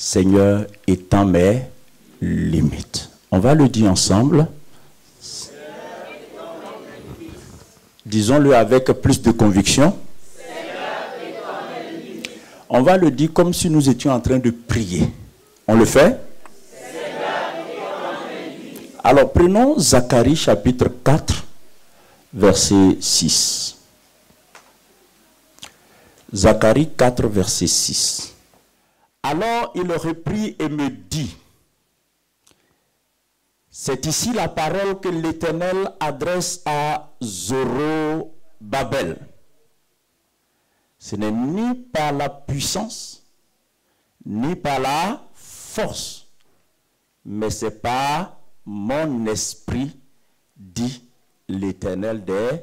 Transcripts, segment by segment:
Seigneur, étends mes limites. On va le dire ensemble. Disons-le avec plus de conviction. On va le dire comme si nous étions en train de prier. On le fait? Alors prenons Zacharie chapitre 4, verset 6. Zacharie 4, verset 6. Alors il reprit et me dit, c'est ici la parole que l'Éternel adresse à Zorobabel. Ce n'est ni par la puissance, ni par la force, mais c'est par mon esprit, dit l'Éternel des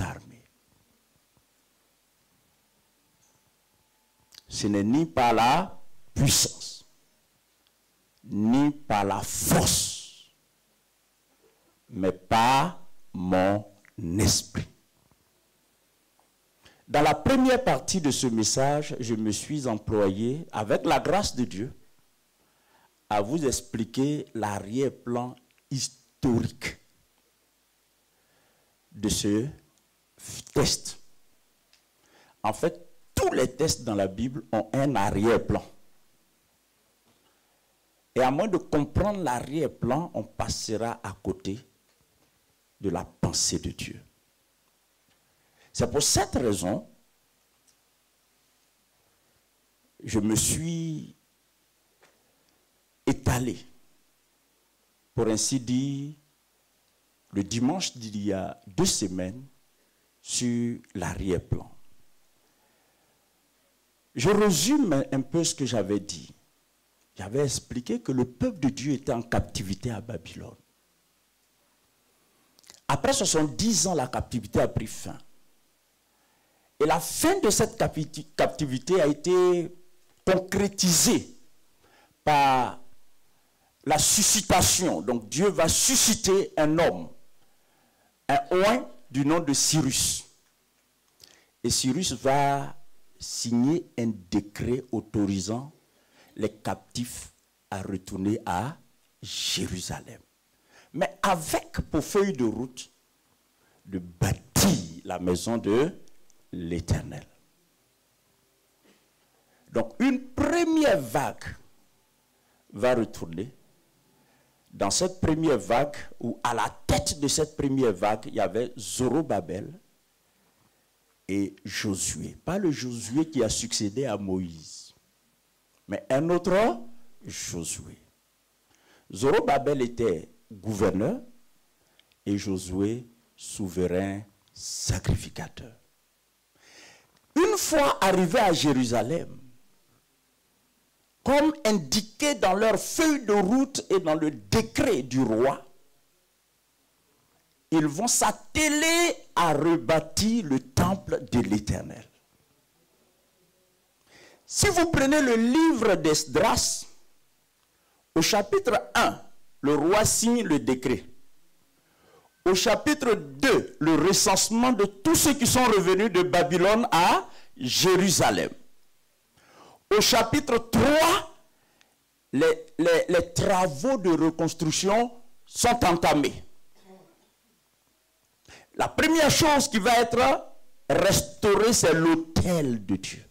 armées. Ce n'est ni par la puissance, ni par la force, mais par mon esprit. Dans la première partie de ce message, je me suis employé, avec la grâce de Dieu, à vous expliquer l'arrière-plan historique de ce test. En fait, tous les tests dans la Bible ont un arrière-plan. Et à moins de comprendre l'arrière-plan, on passera à côté de la pensée de Dieu. C'est pour cette raison que je me suis étalé, pour ainsi dire, le dimanche d'il y a 2 semaines, sur l'arrière-plan. Je résume un peu ce que j'avais dit. J'avais expliqué que le peuple de Dieu était en captivité à Babylone. Après 70 ans, la captivité a pris fin. Et la fin de cette captivité a été concrétisée par la suscitation. Donc Dieu va susciter un homme, un oint du nom de Cyrus. Et Cyrus va signer un décret autorisant les captifs à retourner à Jérusalem. Mais avec pour feuille de route de bâtir la maison de l'Éternel. Donc une première vague va retourner. Dans cette première vague, ou à la tête de cette première vague, il y avait Zorobabel et Josué. Pas le Josué qui a succédé à Moïse, mais un autre Josué. Zorobabel était gouverneur et Josué souverain sacrificateur. Une fois arrivés à Jérusalem, comme indiqué dans leur feuille de route et dans le décret du roi, ils vont s'atteler à rebâtir le temple de l'Éternel. Si vous prenez le livre d'Esdras, au chapitre 1, le roi signe le décret. Au chapitre 2, le recensement de tous ceux qui sont revenus de Babylone à Jérusalem. Au chapitre 3, les travaux de reconstruction sont entamés. La première chose qui va être restaurée, c'est l'autel de Dieu.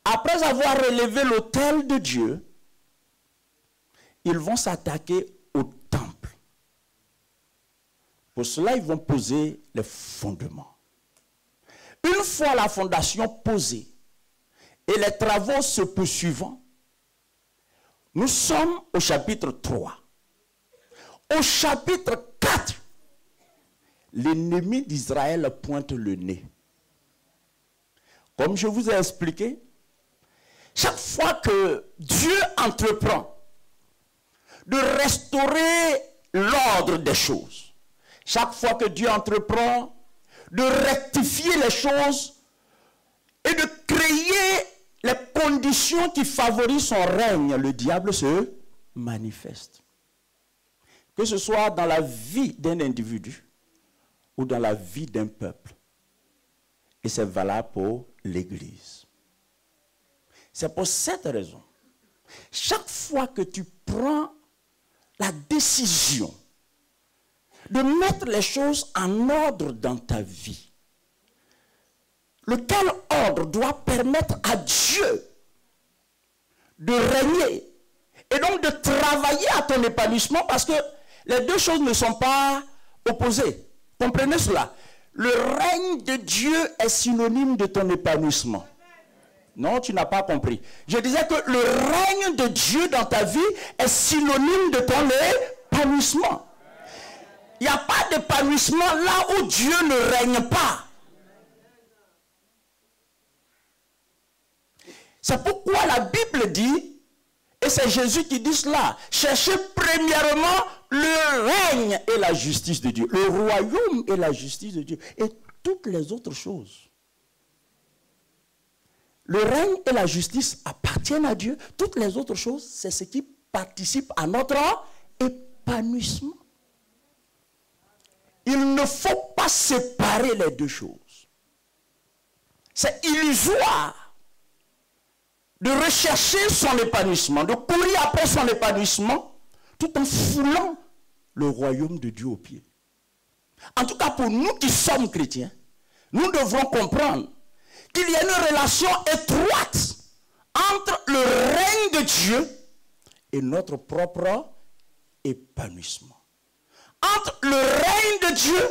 Après avoir relevé l'autel de Dieu, ils vont s'attaquer au temple. Pour cela, ils vont poser les fondements. Une fois la fondation posée et les travaux se poursuivant, nous sommes au chapitre 3. Au chapitre 4, l'ennemi d'Israël pointe le nez. Comme je vous ai expliqué, chaque fois que Dieu entreprend de restaurer l'ordre des choses, chaque fois que Dieu entreprend de rectifier les choses et de créer les conditions qui favorisent son règne, le diable se manifeste. Que ce soit dans la vie d'un individu ou dans la vie d'un peuple. Et c'est valable pour l'Église. C'est pour cette raison. Chaque fois que tu prends la décision de mettre les choses en ordre dans ta vie, lequel ordre doit permettre à Dieu de régner et donc de travailler à ton épanouissement, parce que les deux choses ne sont pas opposées. Comprenez cela? Le règne de Dieu est synonyme de ton épanouissement. Non, tu n'as pas compris. Je disais que le règne de Dieu dans ta vie est synonyme de ton épanouissement. Il n'y a pas d'épanouissement là où Dieu ne règne pas. C'est pourquoi la Bible dit, et c'est Jésus qui dit cela, cherchez premièrement le règne et la justice de Dieu, le royaume et la justice de Dieu, et toutes les autres choses. Le règne et la justice appartiennent à Dieu. Toutes les autres choses, c'est ce qui participe à notre épanouissement. Il ne faut pas séparer les deux choses. C'est illusoire de rechercher son épanouissement, de courir après son épanouissement, tout en foulant le royaume de Dieu aux pieds. En tout cas, pour nous qui sommes chrétiens, nous devrons comprendre qu'il y a une relation étroite entre le règne de Dieu et notre propre épanouissement. Entre le règne de Dieu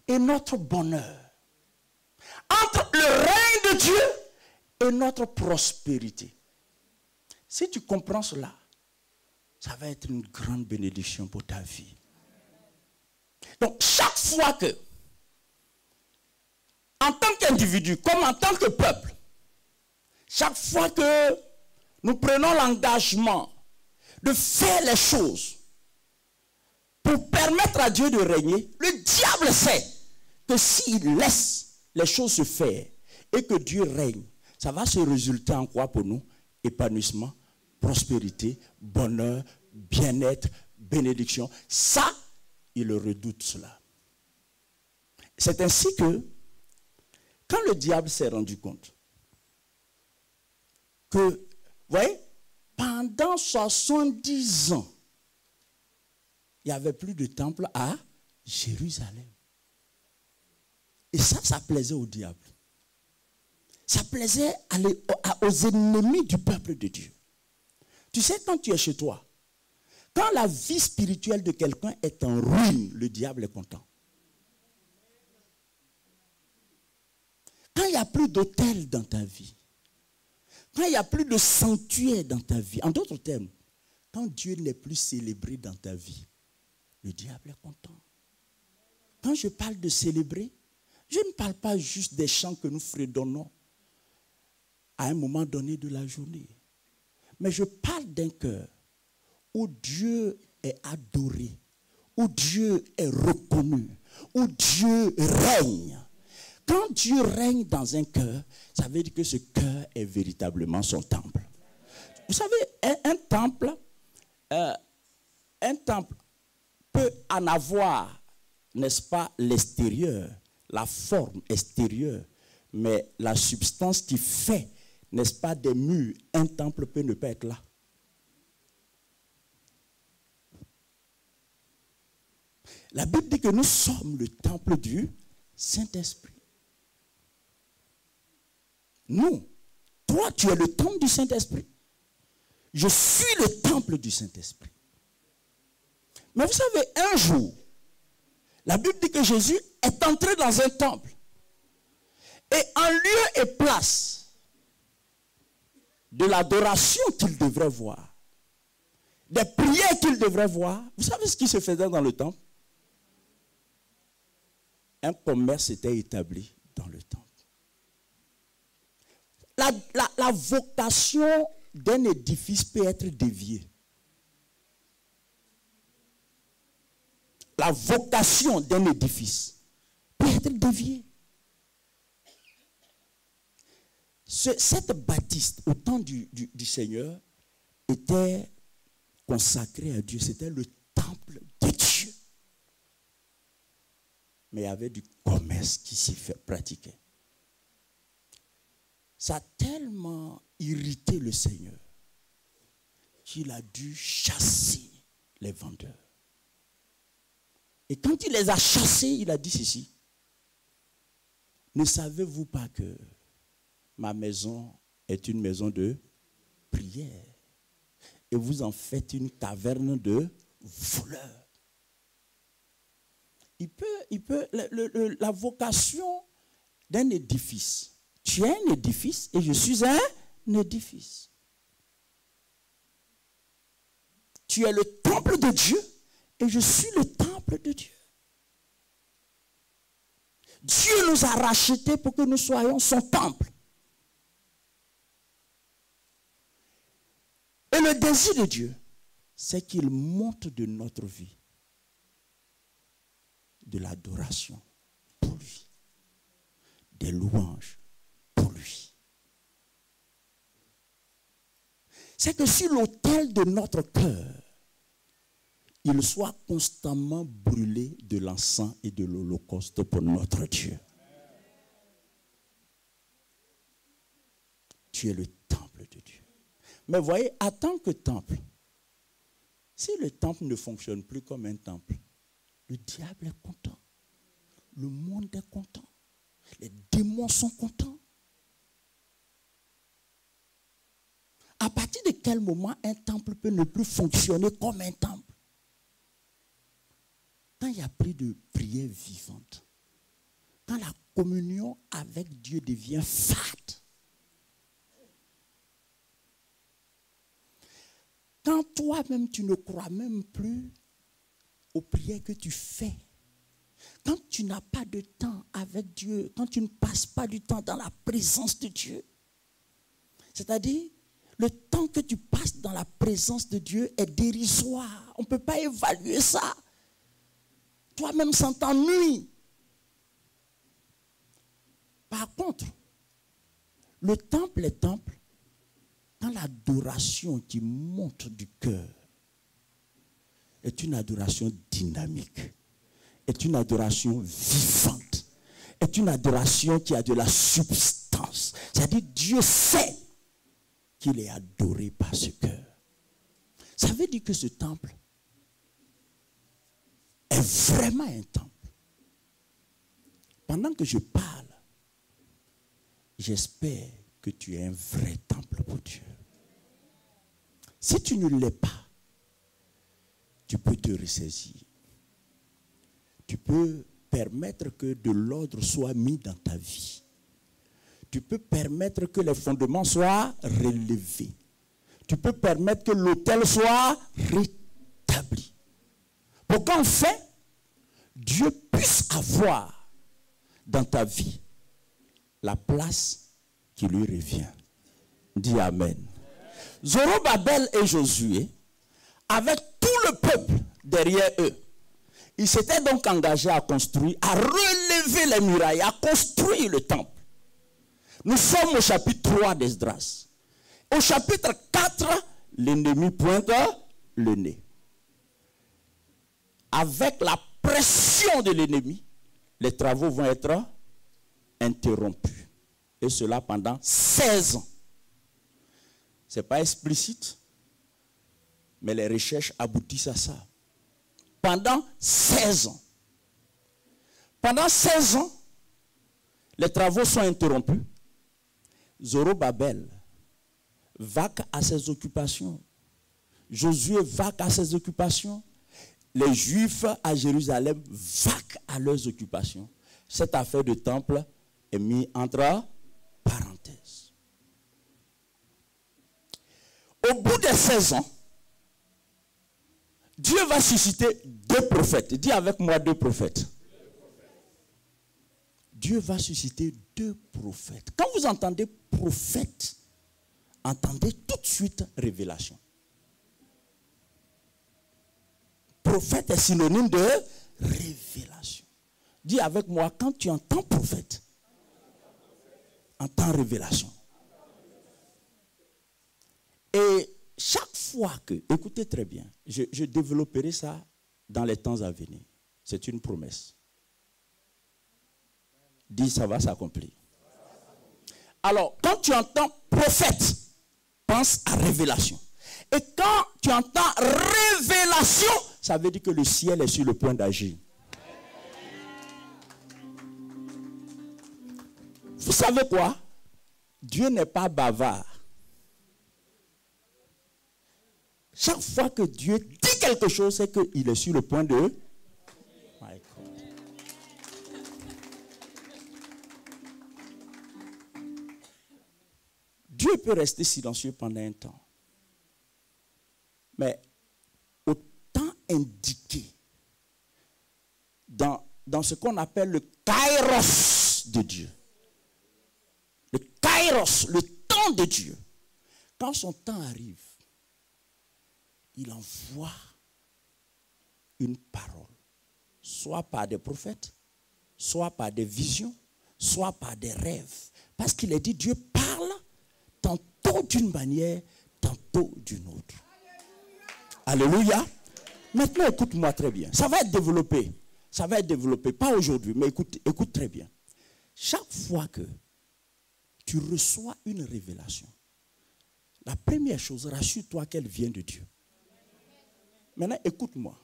et notre bonheur. Entre le règne de Dieu et notre prospérité. Si tu comprends cela, ça va être une grande bénédiction pour ta vie. Donc, chaque fois que, en tant qu'individu, comme en tant que peuple, chaque fois que nous prenons l'engagement de faire les choses pour permettre à Dieu de régner, le diable sait que s'il laisse les choses se faire et que Dieu règne, ça va se résulter en quoi pour nous? Épanouissement, prospérité, bonheur, bien-être, bénédiction. Ça, il redoute cela. C'est ainsi que, quand le diable s'est rendu compte que, vous voyez, pendant 70 ans, il n'y avait plus de temple à Jérusalem. Et ça plaisait au diable. Ça plaisait aux ennemis du peuple de Dieu. Tu sais, quand tu es chez toi, quand la vie spirituelle de quelqu'un est en ruine, le diable est content. Quand il n'y a plus d'autel dans ta vie, quand il n'y a plus de sanctuaire dans ta vie, en d'autres termes, quand Dieu n'est plus célébré dans ta vie, le diable est content. Quand je parle de célébrer, je ne parle pas juste des chants que nous fredonnons à un moment donné de la journée. Mais je parle d'un cœur où Dieu est adoré, où Dieu est reconnu, où Dieu règne. Quand Dieu règne dans un cœur, ça veut dire que ce cœur est véritablement son temple. Vous savez, un temple peut en avoir, n'est-ce pas, l'extérieur, la forme extérieure, mais la substance qui fait, n'est-ce pas, des murs, un temple peut ne pas être là. La Bible dit que nous sommes le temple du Saint-Esprit. Nous, toi, tu es le temple du Saint-Esprit. Je suis le temple du Saint-Esprit. Mais vous savez, un jour, la Bible dit que Jésus est entré dans un temple. Et en lieu et place de l'adoration qu'il devrait voir, des prières qu'il devrait voir, vous savez ce qui se faisait dans le temple? Un commerce était établi dans le temple. La vocation d'un édifice peut être déviée. La vocation d'un édifice peut être déviée. Cette bâtisse, au temps du Seigneur, était consacrée à Dieu. C'était le temple de Dieu. Mais il y avait du commerce qui s'y pratiquait. Ça a tellement irrité le Seigneur qu'il a dû chasser les vendeurs. Et quand il les a chassés, il a dit ceci. Ne savez-vous pas que ma maison est une maison de prière et vous en faites une taverne de voleurs? La vocation d'un édifice. Tu es un édifice et je suis un édifice. Tu es le temple de Dieu et je suis le temple de Dieu. Dieu nous a rachetés pour que nous soyons son temple. Et le désir de Dieu, c'est qu'il monte de notre vie de l'adoration pour lui, des louanges pour lui. C'est que sur l'autel de notre cœur, il soit constamment brûlé de l'encens et de l'holocauste pour notre Dieu. Tu es le temple de Dieu. Mais voyez, en tant que temple, si le temple ne fonctionne plus comme un temple, le diable est content. Le monde est content. Les démons sont contents. À partir de quel moment un temple peut ne plus fonctionner comme un temple? Quand il n'y a plus de prière vivante, quand la communion avec Dieu devient fade, quand toi-même tu ne crois même plus aux prières que tu fais, quand tu n'as pas de temps avec Dieu, quand tu ne passes pas du temps dans la présence de Dieu, c'est-à-dire le temps que tu passes dans la présence de Dieu est dérisoire. On ne peut pas évaluer ça. Toi-même, ça t'ennuie. Par contre, le temple est temple quand l'adoration qui monte du cœur est une adoration dynamique, est une adoration vivante, est une adoration qui a de la substance. C'est-à-dire Dieu sait qu'il est adoré par ce cœur. Ça veut dire que ce temple est vraiment un temple. Pendant que je parle, j'espère que tu es un vrai temple pour Dieu. Si tu ne l'es pas, tu peux te ressaisir. Tu peux permettre que de l'ordre soit mis dans ta vie. Tu peux permettre que les fondements soient relevés. Tu peux permettre que l'autel soit rétabli. Pour qu'enfin, Dieu puisse avoir dans ta vie la place qui lui revient. Dis Amen. Zorobabel et Josué, avec tout le peuple derrière eux, ils s'étaient donc engagés à construire, à relever les murailles, à construire le temple. Nous sommes au chapitre 3 d'Esdras. Au chapitre 4, l'ennemi pointe le nez. Avec la pression de l'ennemi, les travaux vont être interrompus. Et cela pendant 16 ans. Ce n'est pas explicite, mais les recherches aboutissent à ça. Pendant 16 ans. Pendant 16 ans, les travaux sont interrompus. Zorobabel vaque à ses occupations. Josué vaque à ses occupations. Les Juifs à Jérusalem vaquent à leurs occupations. Cette affaire de temple est mise entre parenthèses. Au bout des 16 ans, Dieu va susciter 2 prophètes. Dis avec moi 2 prophètes. Dieu va susciter 2 prophètes. Quand vous entendez prophète, entendez tout de suite révélation. Prophète est synonyme de révélation. Dis avec moi, quand tu entends prophète, entends révélation. Et chaque fois que, écoutez très bien, je développerai ça dans les temps à venir. C'est une promesse. Dis, ça va s'accomplir. Alors, quand tu entends prophète, pense à révélation. Et quand tu entends révélation, ça veut dire que le ciel est sur le point d'agir. Vous savez quoi? Dieu n'est pas bavard. Chaque fois que Dieu dit quelque chose, c'est qu'il est sur le point de... Dieu peut rester silencieux pendant un temps. Mais au temps indiqué, dans ce qu'on appelle le kairos de Dieu, le kairos, le temps de Dieu, quand son temps arrive, il envoie une parole, soit par des prophètes, soit par des visions, soit par des rêves. Parce qu'il est dit, Dieu parle tantôt d'une manière, tantôt d'une autre. Alléluia. Maintenant, écoute-moi très bien. Ça va être développé. Ça va être développé. Pas aujourd'hui, mais écoute très bien. Chaque fois que tu reçois une révélation, la première chose, rassure-toi qu'elle vient de Dieu. Maintenant, écoute-moi.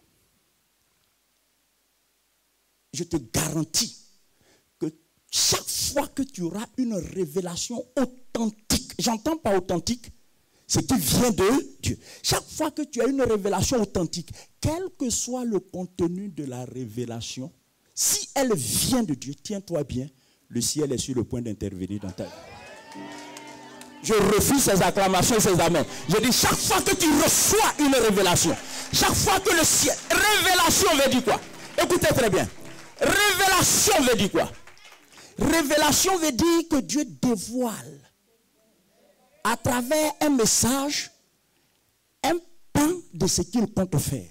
Je te garantis que chaque fois que tu auras une révélation authentique, j'entends pas authentique, c'est qui vient de Dieu. Chaque fois que tu as une révélation authentique, quel que soit le contenu de la révélation, si elle vient de Dieu, tiens-toi bien, le ciel est sur le point d'intervenir dans ta vie. Je refuse ces acclamations, ces amens. Je dis chaque fois que tu reçois une révélation, chaque fois que le ciel... Révélation veut dire quoi? Écoutez très bien. Révélation veut dire quoi? Révélation veut dire que Dieu dévoile à travers un message un pan de ce qu'il compte faire.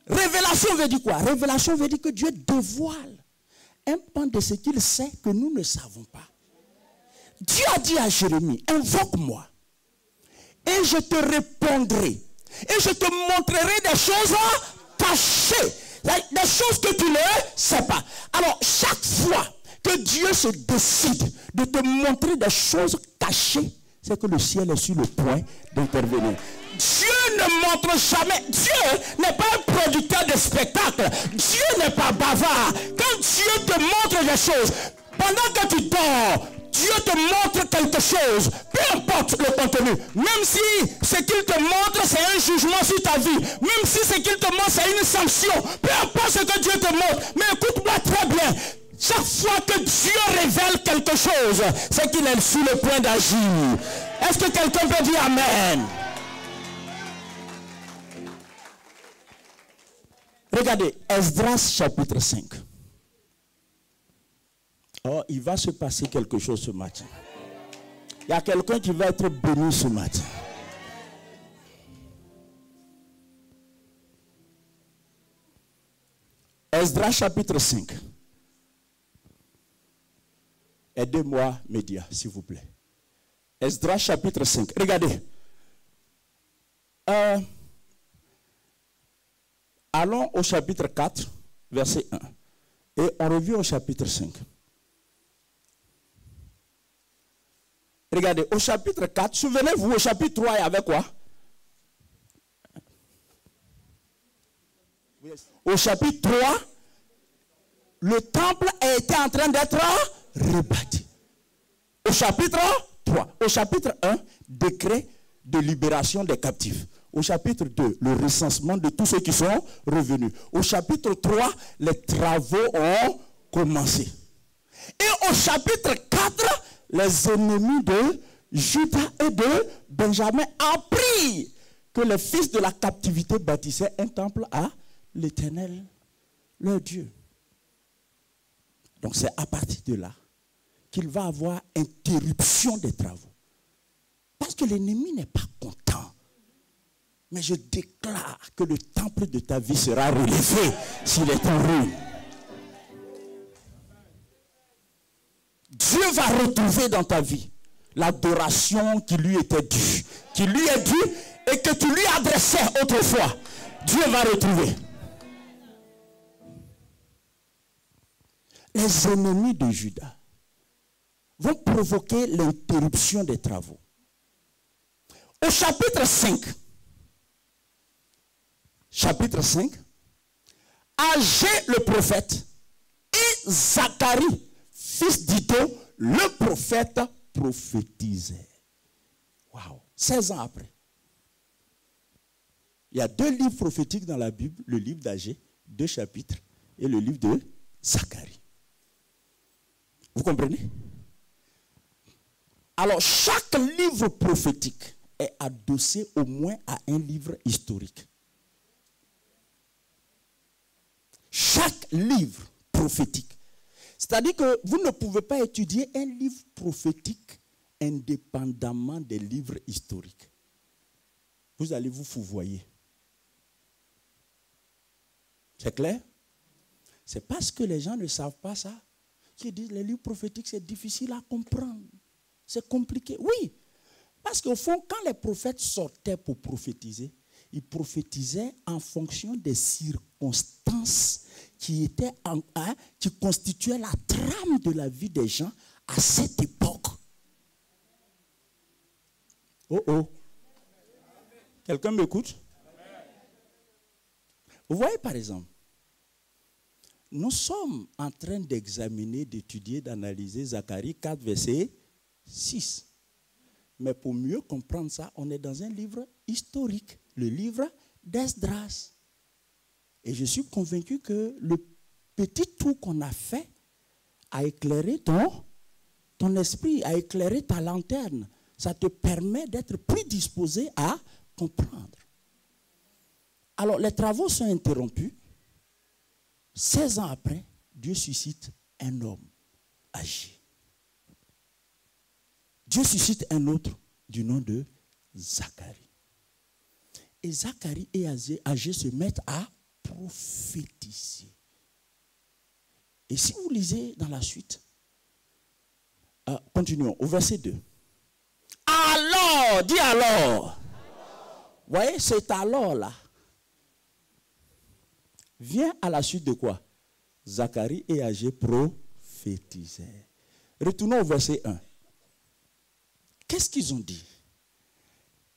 Révélation veut dire quoi? Révélation veut dire que Dieu dévoile un pan de ce qu'il sait que nous ne savons pas. Dieu a dit à Jérémie, invoque-moi et je te répondrai et je te montrerai des choses cachées, des choses que tu ne sais pas. Alors chaque fois que Dieu se décide de te montrer des choses cachées, c'est que le ciel est sur le point d'intervenir. Dieu ne montre jamais. Dieu n'est pas un producteur de spectacles. Dieu n'est pas bavard. Quand Dieu te montre des choses, pendant que tu dors, Dieu te montre quelque chose, peu importe le contenu, même si ce qu'il te montre c'est un jugement sur ta vie, même si ce qu'il te montre c'est une sanction, peu importe ce que Dieu te montre, mais écoute-moi très bien, chaque fois que Dieu révèle quelque chose, c'est qu'il est sur le point d'agir. Est-ce que quelqu'un peut dire Amen? Regardez, Esdras chapitre 5. Oh, il va se passer quelque chose ce matin. Il y a quelqu'un qui va être béni ce matin. Esdras chapitre 5. Aidez-moi, médias, s'il vous plaît. Esdras chapitre 5. Regardez. Allons au chapitre 4, verset 1. Et on revient au chapitre 5. Regardez, au chapitre 4, souvenez-vous, au chapitre 3, il y avait quoi? Au chapitre 3, le temple était en train d'être rebâti. Au chapitre 3. Au chapitre 1, décret de libération des captifs. Au chapitre 2, le recensement de tous ceux qui sont revenus. Au chapitre 3, les travaux ont commencé. Et au chapitre 4, les ennemis de Juda et de Benjamin apprirent que les fils de la captivité bâtissaient un temple à l'Éternel, leur Dieu. Donc c'est à partir de là qu'il va avoir interruption des travaux. Parce que l'ennemi n'est pas content. Mais je déclare que le temple de ta vie sera relevé s'il est en ruine. Dieu va retrouver dans ta vie l'adoration qui lui était due, qui lui est due et que tu lui adressais autrefois. Dieu va retrouver. Les ennemis de Juda vont provoquer l'interruption des travaux. Au chapitre 5, Agé le prophète et Zacharie, fils d'Iddo, le prophète, prophétisait. Waouh, 16 ans après. Il y a 2 livres prophétiques dans la Bible, le livre d'Agé, 2 chapitres, et le livre de Zacharie. Vous comprenez? Alors, chaque livre prophétique est adossé au moins à un livre historique. Chaque livre prophétique. C'est-à-dire que vous ne pouvez pas étudier un livre prophétique indépendamment des livres historiques. Vous allez vous fourvoyer. C'est clair? C'est parce que les gens ne savent pas ça qu'ils disent que les livres prophétiques, c'est difficile à comprendre. C'est compliqué. Oui, parce qu'au fond, quand les prophètes sortaient pour prophétiser, ils prophétisaient en fonction des circonstances qui constituaient la trame de la vie des gens à cette époque. Oh oh. Quelqu'un m'écoute? Vous voyez par exemple, nous sommes en train d'examiner, d'étudier, d'analyser Zacharie 4, verset 6. Mais pour mieux comprendre ça, on est dans un livre historique, le livre d'Esdras. Et je suis convaincu que le petit tour qu'on a fait a éclairé ton esprit, a éclairé ta lanterne. Ça te permet d'être plus disposé à comprendre. Alors, les travaux sont interrompus. 16 ans après, Dieu suscite un homme âgé. Dieu suscite un autre du nom de Zacharie. Et Zacharie et Agé se mettent à prophétiser. Et si vous lisez dans la suite, continuons au verset 2. Alors, dis alors. Vous voyez, c'est alors là. Vient à la suite de quoi? Zacharie et Agé prophétisaient. Retournons au verset 1. Qu'est-ce qu'ils ont dit?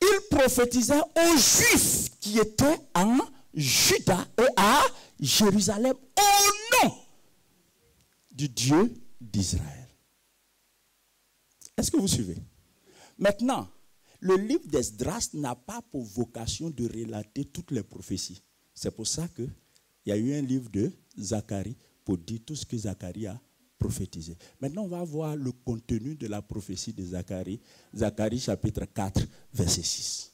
Ils prophétisaient aux Juifs qui étaient en Juda et à Jérusalem au nom du Dieu d'Israël. Est-ce que vous suivez? Maintenant, le livre d'Esdras n'a pas pour vocation de relater toutes les prophéties. C'est pour ça qu'il y a eu un livre de Zacharie pour dire tout ce que Zacharie a prophétisé. Maintenant, on va voir le contenu de la prophétie de Zacharie. Zacharie chapitre 4, verset 6.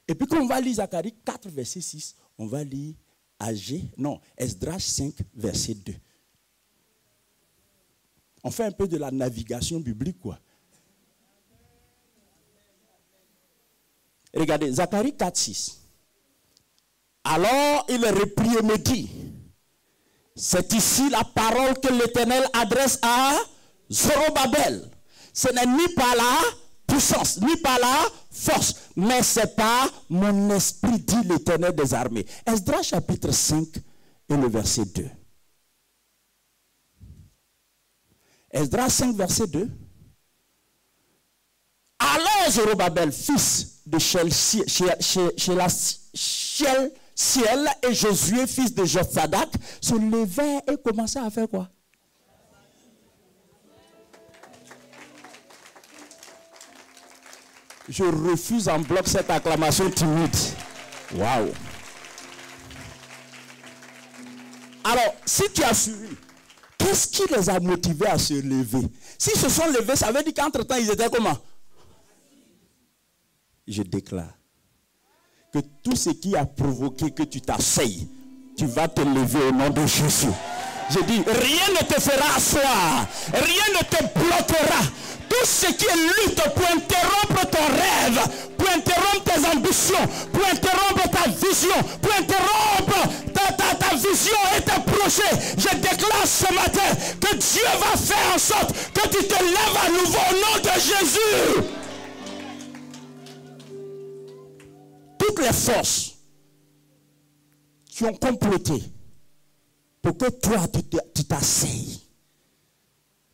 Et puis quand on va lire Zacharie 4, verset 6, on va lire Esdras 5, verset 2. On fait un peu de la navigation biblique, quoi. Regardez, Zacharie 4, 6. Alors il reprit et me dit, c'est ici la parole que l'Éternel adresse à Zorobabel. Ce n'est ni par la puissance, ni par la force, mais c'est par mon esprit, dit l'Éternel des armées. Esdras chapitre 5 et le verset 2. Esdras 5, verset 2. Alors Zorobabel, fils de Shealtiel et Josué, fils de Jothadak, se levèrent et commençaient à faire quoi? Je refuse en bloc cette acclamation timide. Waouh! Alors, si tu as suivi, qu'est-ce qui les a motivés à se lever? S'ils se sont levés, ça veut dire qu'entre-temps, ils étaient comment? Je déclare que tout ce qui a provoqué que tu t'asseyes, tu vas te lever au nom de Jésus. Je dis, rien ne te fera asseoir, rien ne te bloquera. Tout ce qui est lutte pour interrompre ton rêve, pour interrompre tes ambitions, pour interrompre ta vision, pour interrompre ta vision et tes projets, je déclare ce matin que Dieu va faire en sorte que tu te lèves à nouveau au nom de Jésus. Toutes les forces qui ont comploté pour que toi tu t'asseyes,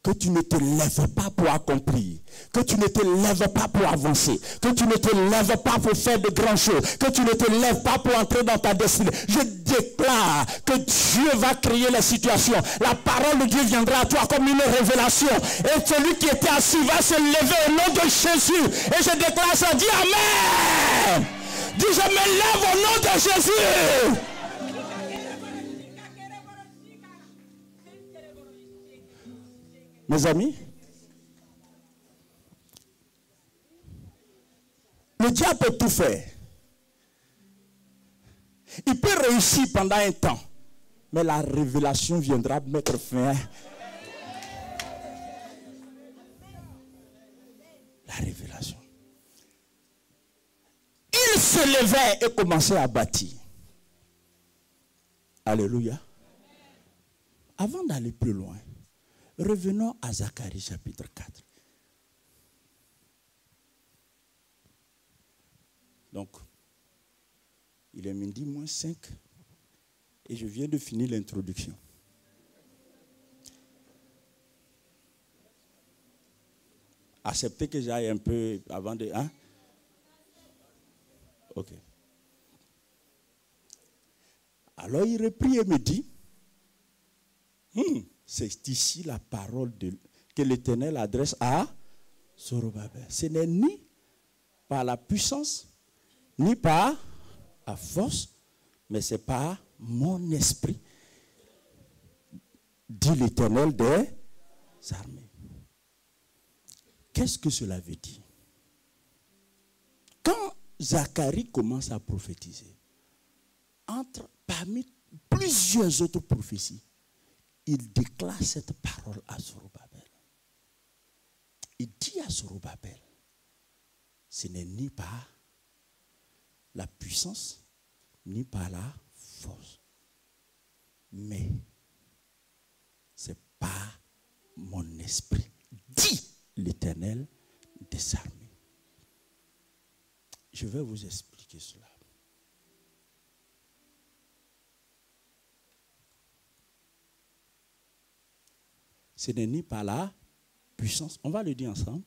que tu ne te lèves pas pour accomplir, que tu ne te lèves pas pour avancer, que tu ne te lèves pas pour faire de grandes choses, que tu ne te lèves pas pour entrer dans ta destinée. Je déclare que Dieu va créer les situations. La parole de Dieu viendra à toi comme une révélation. Et celui qui était assis va se lever au nom de Jésus. Et je déclare ça. Dis Amen. Dis je me lève au nom de Jésus. Mes amis, le diable peut tout faire. Il peut réussir pendant un temps, mais la révélation viendra mettre fin. La révélation. Il se levait et commençait à bâtir. Alléluia. Avant d'aller plus loin, revenons à Zacharie chapitre 4. Donc, il est midi moins 5 et je viens de finir l'introduction. Acceptez que j'aille un peu avant de... Hein? Ok. Alors il reprit et me dit, c'est ici la parole que l'Éternel adresse à Zorobabel. Ce n'est ni par la puissance, ni par la force, mais c'est par mon esprit, dit l'Éternel des armées. Qu'est-ce que cela veut dire? Quand Zacharie commence à prophétiser, parmi plusieurs autres prophéties, il déclare cette parole à Zorobabel. Il dit à Zorobabel, ce n'est ni par la puissance, ni par la force, mais c'est par mon esprit, dit l'Éternel des armées. Je vais vous expliquer cela. Ce n'est ni par la puissance, on va le dire ensemble.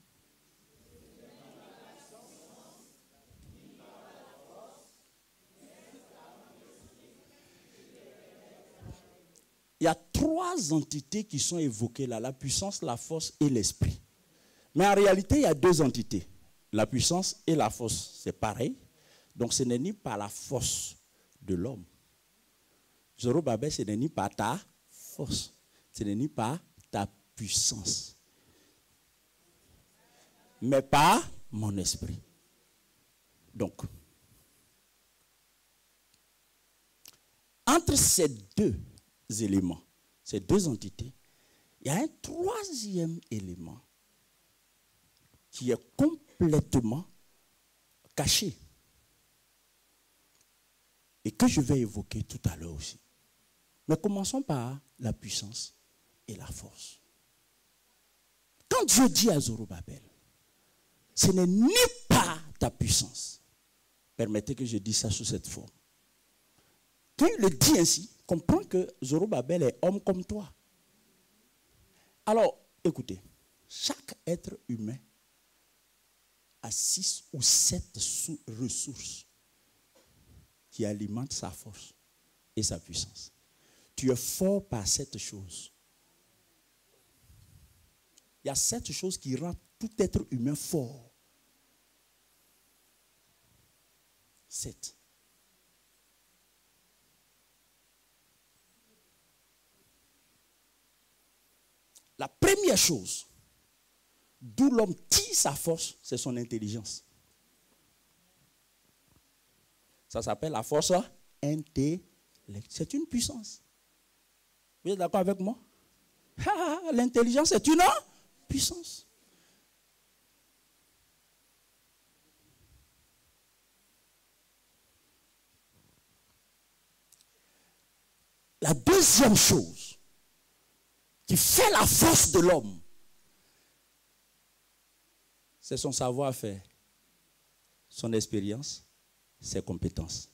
Il y a trois entités qui sont évoquées là, la puissance, la force et l'esprit. Mais en réalité, il y a deux entités. La puissance et la force, c'est pareil. Donc ce n'est ni par la force de l'homme. Zorobabel, ce n'est ni par ta force. Ce n'est ni par ta puissance. Mais par mon esprit. Donc, entre ces deux éléments, ces deux entités, il y a un troisième élément qui est complètement caché et que je vais évoquer tout à l'heure aussi. Mais commençons par la puissance et la force. Quand Dieu dit à Zorobabel, ce n'est ni par ta puissance, permettez que je dise ça sous cette forme. Quand il le dit ainsi, comprends que Zorobabel est homme comme toi. Alors, écoutez, chaque être humain a 6 ou 7 ressources qui alimentent sa force et sa puissance. Tu es fort par 7 choses. Il y a 7 choses qui rendent tout être humain fort. 7. La première chose, d'où l'homme tire sa force, c'est son intelligence. Ça s'appelle la force intellectuelle. C'est une puissance. Vous êtes d'accord avec moi? L'intelligence est une puissance. La deuxième chose qui fait la force de l'homme, c'est son savoir-faire, son expérience, ses compétences.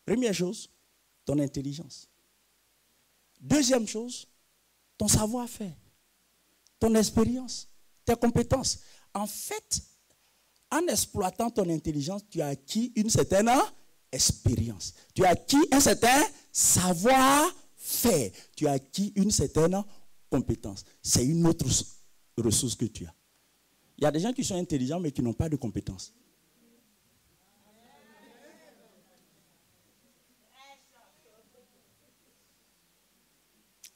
Première chose, ton intelligence. Deuxième chose, ton savoir-faire, ton expérience, tes compétences. En fait, en exploitant ton intelligence, tu as acquis une certaine expérience. Tu as acquis un certain savoir-faire. Tu as acquis une certaine compétence. C'est une autre ressource que tu as. Il y a des gens qui sont intelligents mais qui n'ont pas de compétences.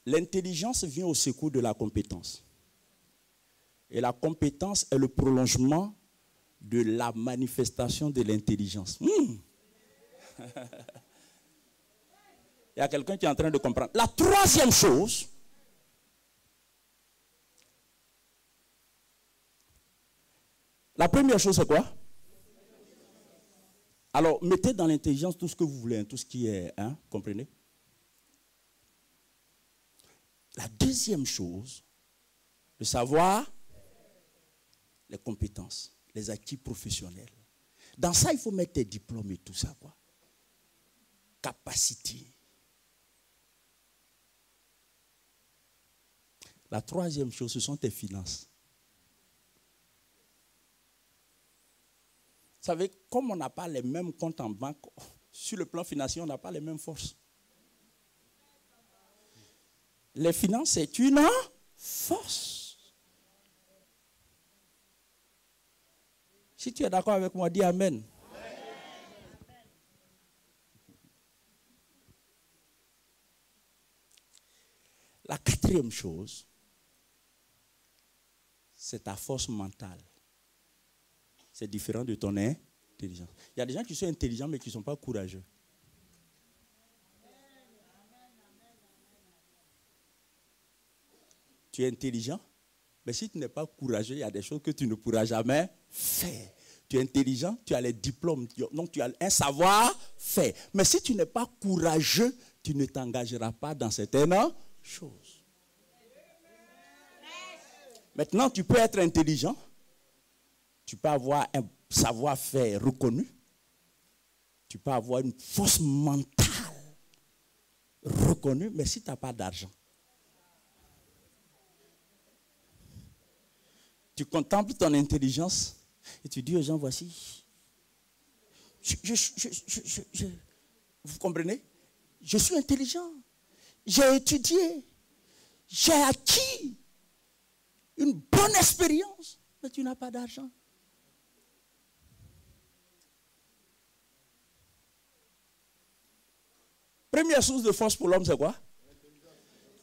L'intelligence vient au secours de la compétence. Et la compétence est le prolongement de la manifestation de l'intelligence. Il y a quelqu'un qui est en train de comprendre. La troisième chose, la première chose, c'est quoi? Alors, mettez dans l'intelligence tout ce que vous voulez, tout ce qui est, comprenez? La deuxième chose, le savoir, les compétences, les acquis professionnels. Dans ça, il faut mettre tes diplômes et tout ça, quoi. Capacité. La troisième chose, ce sont tes finances. Vous savez, comme on n'a pas les mêmes comptes en banque, sur le plan financier, on n'a pas les mêmes forces. Les finances, c'est une force. Si tu es d'accord avec moi, dis Amen. La quatrième chose, c'est ta force mentale. C'est différent de ton intelligence. Il y a des gens qui sont intelligents mais qui ne sont pas courageux. Tu es intelligent, mais si tu n'es pas courageux, il y a des choses que tu ne pourras jamais faire. Tu es intelligent, tu as les diplômes, donc tu as un savoir-faire. Mais si tu n'es pas courageux, tu ne t'engageras pas dans certaines choses. Maintenant, tu peux être intelligent, tu peux avoir un savoir-faire reconnu, tu peux avoir une force mentale reconnue, mais si tu n'as pas d'argent, tu contemples ton intelligence et tu dis aux gens, voici, vous comprenez? Je suis intelligent, j'ai étudié, j'ai acquis une bonne expérience, mais tu n'as pas d'argent. Première source de force pour l'homme, c'est quoi?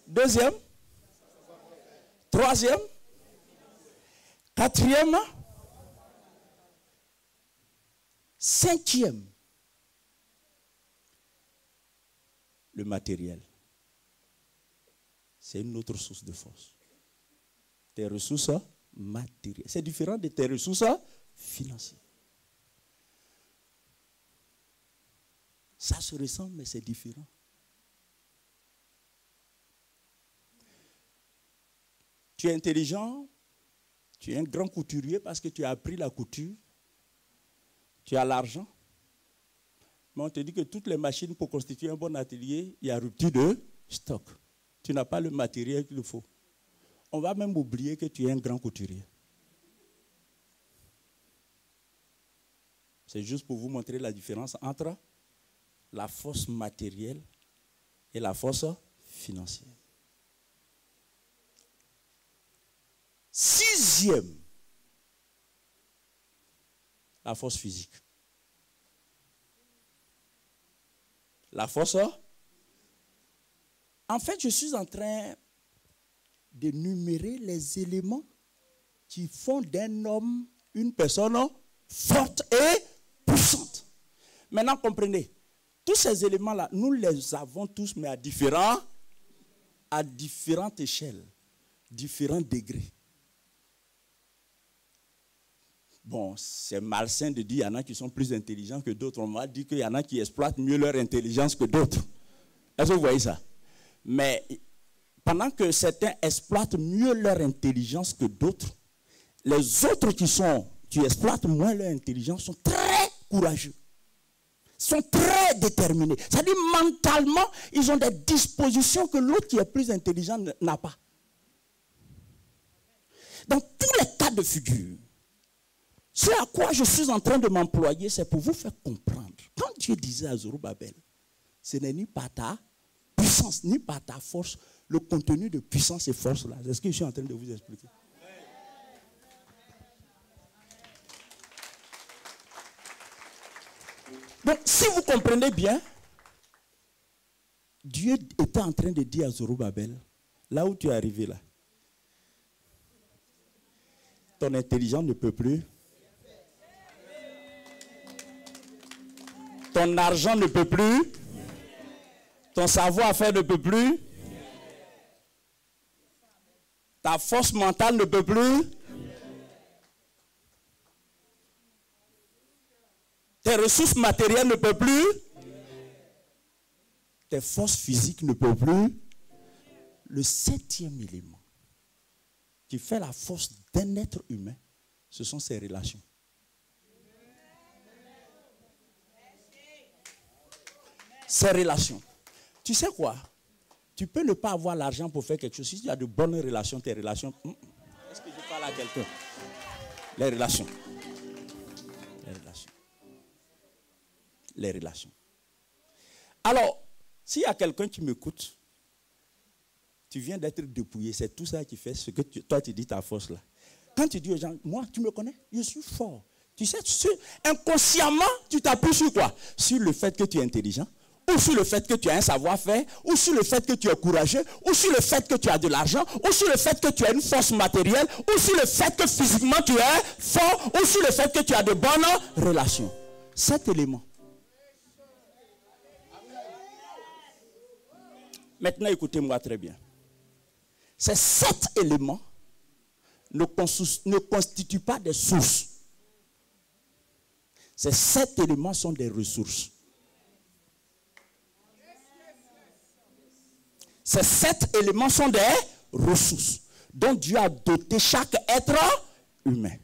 Deuxième? Troisième? Quatrième? Cinquième? Le matériel. C'est une autre source de force. Tes ressources matérielles. C'est différent de tes ressources financières. Ça se ressemble, mais c'est différent. Tu es intelligent, tu es un grand couturier parce que tu as appris la couture, tu as l'argent, mais on te dit que toutes les machines pour constituer un bon atelier, il y a rupture de stock. Tu n'as pas le matériel qu'il faut. On va même oublier que tu es un grand couturier. C'est juste pour vous montrer la différence entre la force matérielle et la force financière. Sixième, la force physique. La force. En fait, je suis en train d'énumérer les éléments qui font d'un homme une personne forte et puissante. Maintenant, comprenez, tous ces éléments-là, nous les avons tous, mais à différentes échelles, différents degrés. Bon, c'est malsain de dire qu'il y en a qui sont plus intelligents que d'autres. On m'a dit qu'il y en a qui exploitent mieux leur intelligence que d'autres. Est-ce que vous voyez ça? Mais pendant que certains exploitent mieux leur intelligence que d'autres, les autres qui exploitent moins leur intelligence sont très courageux. sont très déterminés. C'est-à-dire mentalement, ils ont des dispositions que l'autre qui est plus intelligent n'a pas. Dans tous les cas de figure, ce à quoi je suis en train de m'employer, c'est pour vous faire comprendre. Quand Dieu disait à Zorobabel, ce n'est ni par ta puissance, ni par ta force, le contenu de puissance et force là. C'est ce que je suis en train de vous expliquer. Donc, si vous comprenez bien, Dieu était en train de dire à Zorobabel, là où tu es arrivé là, ton intelligence ne peut plus, ton argent ne peut plus, ton savoir-faire ne peut plus, ta force mentale ne peut plus, tes ressources matérielles ne peuvent plus, tes forces physiques ne peuvent plus. Le 7e élément qui fait la force d'un être humain, ce sont ses relations. Ses relations. Tu sais quoi? Tu peux ne pas avoir l'argent pour faire quelque chose. Si tu as de bonnes relations, tes relations... Est-ce que je parle à quelqu'un? Les relations. Les relations. Les relations. Alors, s'il y a quelqu'un qui m'écoute, tu viens d'être dépouillé, c'est tout ça qui fait ce que toi tu dis ta force là. Quand tu dis aux gens, moi tu me connais, je suis fort. Tu sais, inconsciemment, tu t'appuies sur quoi? Sur le fait que tu es intelligent, ou sur le fait que tu as un savoir-faire, ou sur le fait que tu es courageux, ou sur le fait que tu as de l'argent, ou sur le fait que tu as une force matérielle, ou sur le fait que physiquement tu es fort, ou sur le fait que tu as de bonnes relations. 7 éléments. Maintenant, écoutez-moi très bien. Ces 7 éléments ne constituent pas des sources. Ces 7 éléments sont des ressources. Ces 7 éléments sont des ressources dont Dieu a doté chaque être humain.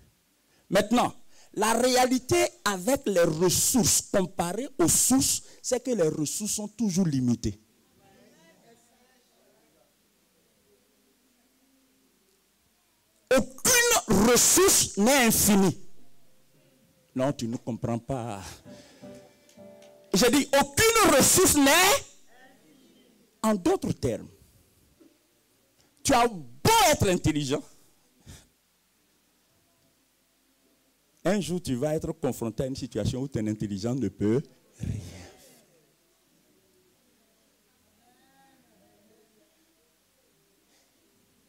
Maintenant, la réalité avec les ressources comparées aux sources, c'est que les ressources sont toujours limitées. Aucune ressource n'est infinie. Non, tu ne comprends pas. J'ai dit, aucune ressource n'est. En d'autres termes, tu as beau être intelligent, un jour tu vas être confronté à une situation où ton intelligence ne peut rien.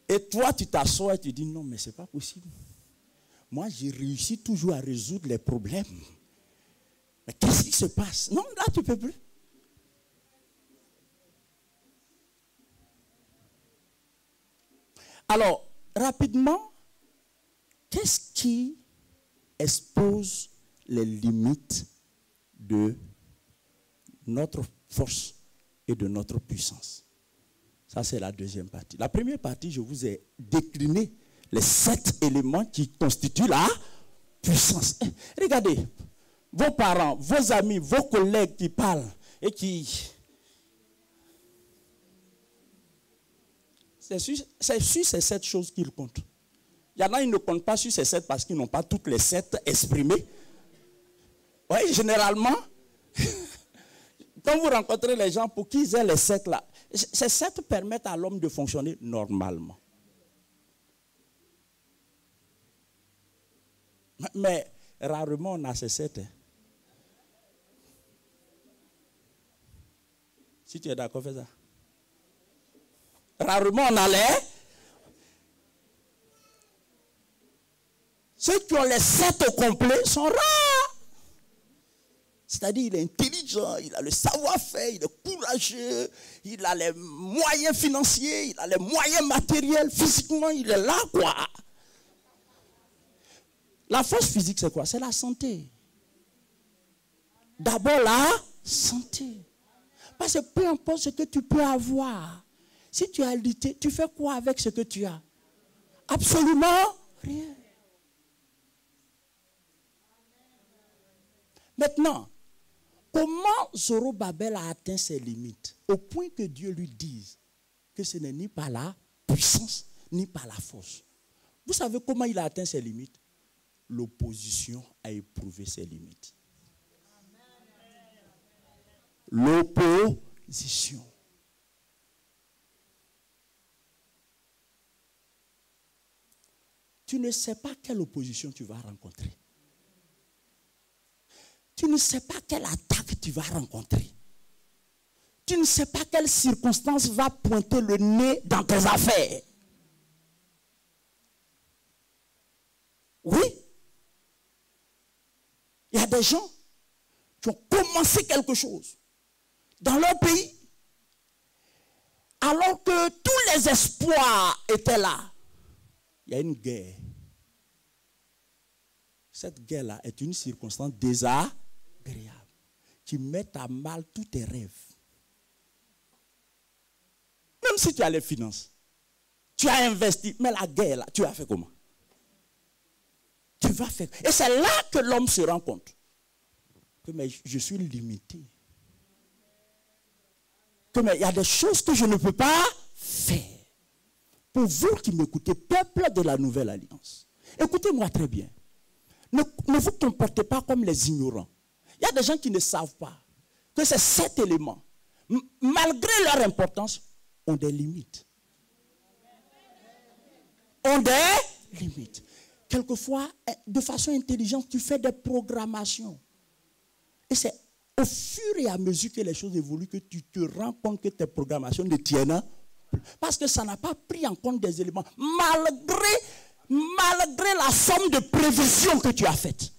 Et toi, tu t'assois et tu dis, non, mais ce n'est pas possible. Moi, j'ai réussi toujours à résoudre les problèmes. Mais qu'est-ce qui se passe? Non, là, tu ne peux plus. Alors, rapidement, qu'est-ce qui expose les limites de notre force et de notre puissance? Ça, c'est la deuxième partie. La première partie, je vous ai décliné les 7 éléments qui constituent la puissance. Regardez, vos parents, vos amis, vos collègues qui parlent et qui... C'est sur ces 7 choses qu'ils comptent. Il y en a, ils ne comptent pas sur ces 7 parce qu'ils n'ont pas toutes les 7 exprimées. Oui, généralement, quand vous rencontrez les gens pour qu'ils aient les 7 là, ces 7 permettent à l'homme de fonctionner normalement. Mais rarement on a ces 7. Si tu es d'accord, fais ça. Rarement on a les. Ceux qui ont les 7 au complet sont rares. C'est-à-dire, il est intelligent, il a le savoir-faire, il est courageux, il a les moyens financiers, il a les moyens matériels, physiquement, il est là, quoi. La force physique, c'est quoi? C'est la santé. D'abord, la santé. Parce que peu importe ce que tu peux avoir, si tu as lutté, tu fais quoi avec ce que tu as? Absolument rien. Maintenant, Comment Zorobabel a atteint ses limites au point que Dieu lui dise que ce n'est ni par la puissance ni par la force. Vous savez comment il a atteint ses limites? L'opposition a éprouvé ses limites. L'opposition. Tu ne sais pas quelle opposition tu vas rencontrer. Tu ne sais pas quelle attaque tu vas rencontrer. Tu ne sais pas quelle circonstance va pointer le nez dans tes affaires. Oui. Il y a des gens qui ont commencé quelque chose dans leur pays, alors que tous les espoirs étaient là. Il y a une guerre. Cette guerre-là est une circonstance désagréable qui met à mal tous tes rêves. Même si tu as les finances, tu as investi, mais la guerre là, tu as fait comment? Tu vas faire. Et c'est là que l'homme se rend compte que mais je suis limité. Que mais il y a des choses que je ne peux pas faire. Pour vous qui m'écoutez, peuple de la nouvelle alliance, écoutez-moi très bien. Ne vous comportez pas comme les ignorants. Il y a des gens qui ne savent pas que ces 7 éléments, malgré leur importance, ont des limites. Ont des limites. Quelquefois, de façon intelligente, tu fais des programmations. Et c'est au fur et à mesure que les choses évoluent que tu te rends compte que tes programmations ne tiennent plus. Parce que ça n'a pas pris en compte des éléments. Malgré la somme de prévision que tu as faite.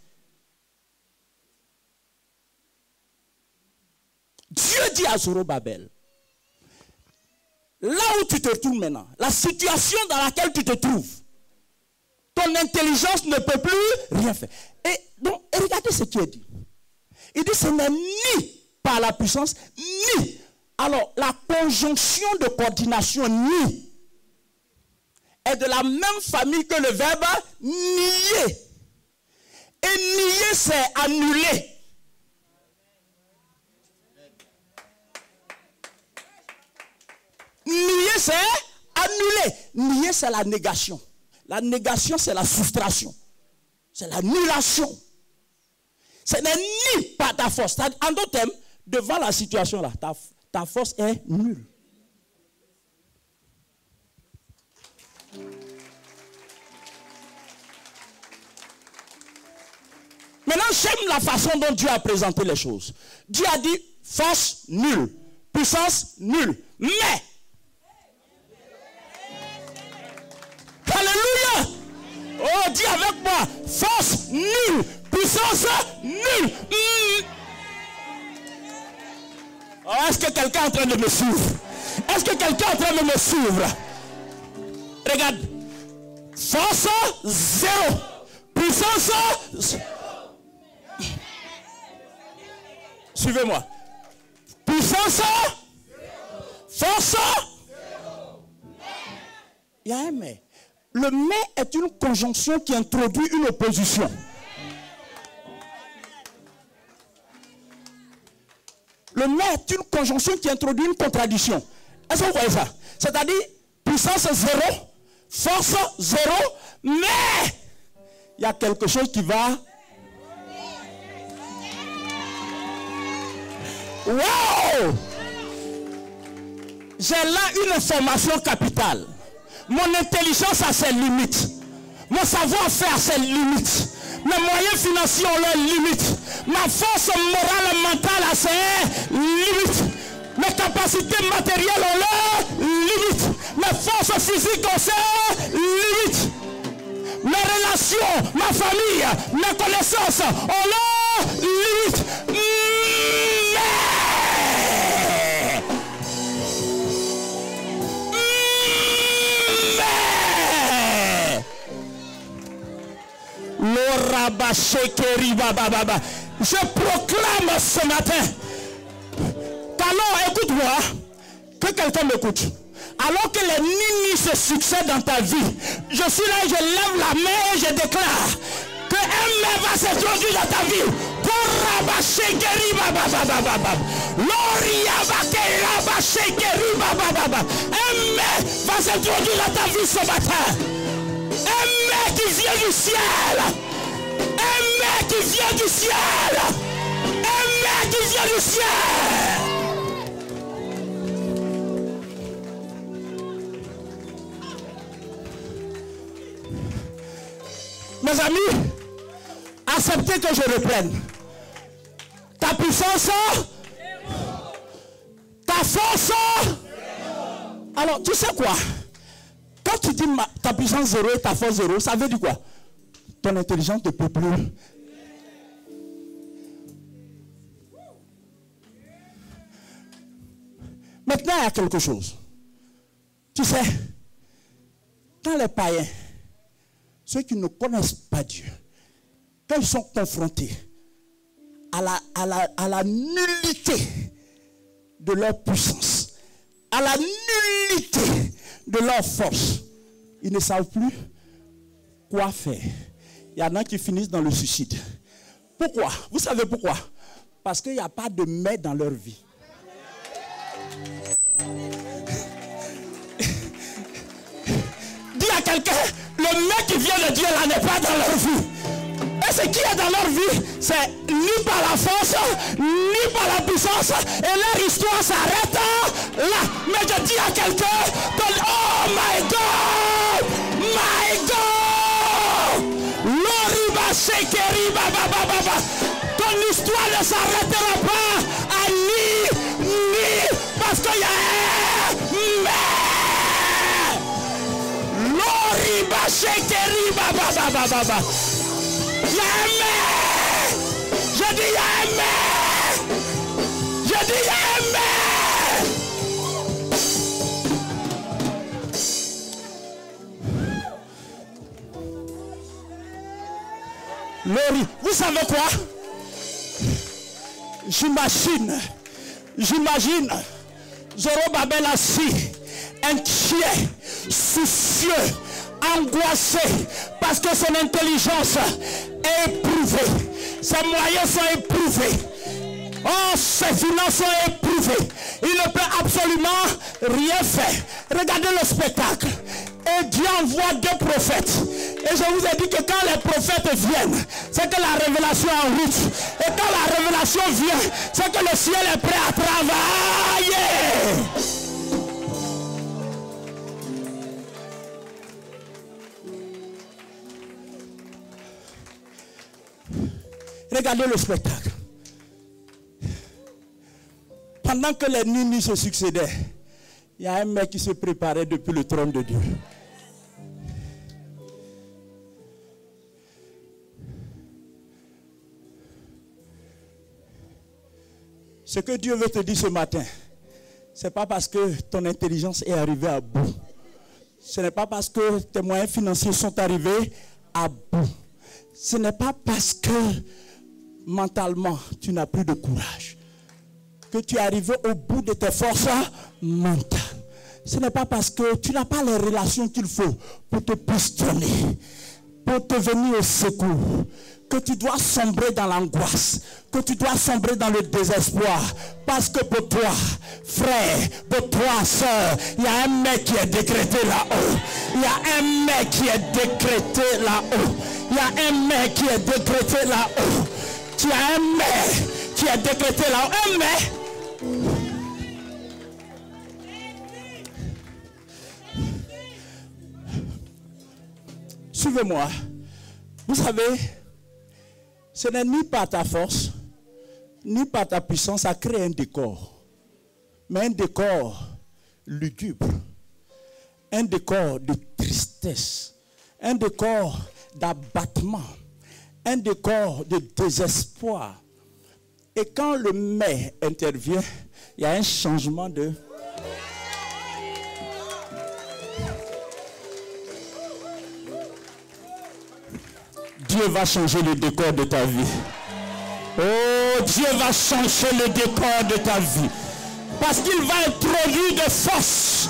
Dieu dit à Zorobabel, là où tu te trouves maintenant, la situation dans laquelle tu te trouves, ton intelligence ne peut plus rien faire. Et donc, regardez ce qui est dit. Il dit, ce n'est ni par la puissance, ni. Alors, la conjonction de coordination, ni, est de la même famille que le verbe nier. Et nier, c'est annuler. Nier, c'est annuler. Nier, c'est la négation. La négation, c'est la soustraction. C'est l'annulation. Ce n'est ni par ta force. En d'autres termes, devant la situation là, ta force est nulle. Maintenant, j'aime la façon dont Dieu a présenté les choses. Dieu a dit force nulle, puissance nulle. Mais, alléluia! Oh, dis avec moi, force nulle, puissance nulle. Oh, est-ce que quelqu'un est en train de me suivre? Est-ce que quelqu'un est en train de me suivre? Regarde. Force zéro. Puissance zéro. Suivez-moi. Puissance. Force. Il y a un mais. Le mais est une conjonction qui introduit une opposition. Le mais est une conjonction qui introduit une contradiction. Est-ce que vous voyez ça? C'est-à-dire, puissance zéro, force zéro, mais il y a quelque chose qui va. Wow! J'ai là une information capitale. Mon intelligence a ses limites. Mon savoir-faire a ses limites. Mes moyens financiers ont leurs limites. Ma force morale et mentale a ses limites. Mes capacités matérielles ont leurs limites. Mes forces physiques ont ses limites. Mes relations, ma famille, mes connaissances ont leurs limites. Je proclame ce matin qu'alors, écoute-moi, que quelqu'un m'écoute. Alors que les nini se succèdent dans ta vie, je suis là et je lève la main et je déclare qu'un main va s'introduire dans ta vie pour Un mec va s'introduire dans ta vie ce matin. Un mec qui vient du ciel. Un mec qui vient du ciel. Un mec qui vient du ciel. Mes amis, acceptez que je reprenne. Ta puissance, ta force. Alors, tu sais quoi? Quand tu dis ta puissance 0 et ta force 0, ça veut dire quoi? Ton intelligence ne peut plus. Maintenant, il y a quelque chose. Tu sais, quand les païens, ceux qui ne connaissent pas Dieu, quand ils sont confrontés à la nullité de leur puissance, à la nullité de leur force, ils ne savent plus quoi faire. Il y en a qui finissent dans le suicide. Pourquoi? Vous savez pourquoi? Parce qu'il n'y a pas de maître dans leur vie. Dis à quelqu'un, le mec qui vient de Dieu là n'est pas dans leur vie. Et ce qui est dans leur vie, c'est ni par la force, ni par la puissance. Et leur histoire s'arrête là. Mais je dis à quelqu'un, oh my God, my God, Loriba Shekeri Baba Baba. Ton histoire ne s'arrêtera pas à ni, parce qu'il y a un mais. Loriba Shekeri Baba Baba Baba. Il y a un mais. Je dis il y a un mais. Je dis il y a un mais. Lori, vous savez quoi? J'imagine Zorobabel assis, inquiet, soucieux, angoissé, parce que son intelligence est éprouvée, ses moyens sont éprouvés, oh, ses finances sont éprouvées, il ne peut absolument rien faire. Regardez le spectacle. Et Dieu envoie 2 prophètes. Et je vous ai dit que quand les prophètes viennent, c'est que la révélation est en route. Et quand la révélation vient, c'est que le ciel est prêt à travailler. Regardez le spectacle. Pendant que les nuits se succédaient, il y a un mec qui se préparait depuis le trône de Dieu. Ce que Dieu veut te dire ce matin, ce n'est pas parce que ton intelligence est arrivée à bout. Ce n'est pas parce que tes moyens financiers sont arrivés à bout. Ce n'est pas parce que mentalement tu n'as plus de courage que tu es arrivé au bout de tes forces mentales. Ce n'est pas parce que tu n'as pas les relations qu'il faut pour te positionner, pour te venir au secours, que tu dois sombrer dans l'angoisse, que tu dois sombrer dans le désespoir. Parce que pour toi, frère, pour toi, soeur, il y a un mec qui est décrété là-haut. Il y a un mec qui est décrété là-haut. Il y a un mec qui est décrété là-haut. Tu as un mec qui est décrété là-haut. Un mec. Suivez-moi. Vous savez, ce n'est ni par ta force, ni par ta puissance à créer un décor, mais un décor lugubre, un décor de tristesse, un décor d'abattement, un décor de désespoir. Et quand le mais intervient, il y a un changement de... Dieu va changer le décor de ta vie. Oh, Dieu va changer le décor de ta vie. Parce qu'il va introduire de force.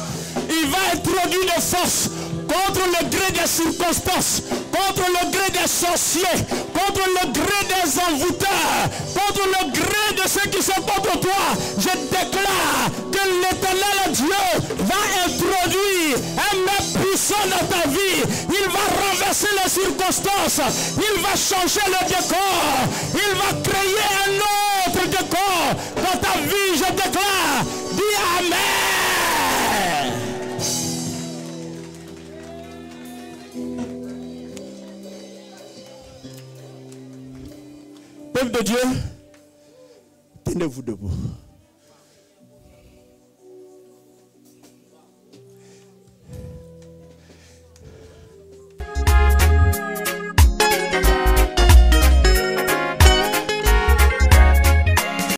Il va introduire de force contre le gré des circonstances, contre le gré des sorciers, contre le gré des envoûteurs, contre le gré de ceux qui sont contre toi. Je déclare que l'Éternel Dieu va introduire un maître puissant dans ta vie. Il va renverser les circonstances. Il va changer le décor. Il va créer un autre décor dans ta vie. Je déclare. Dis Amen. Peuple de Dieu, tenez-vous debout.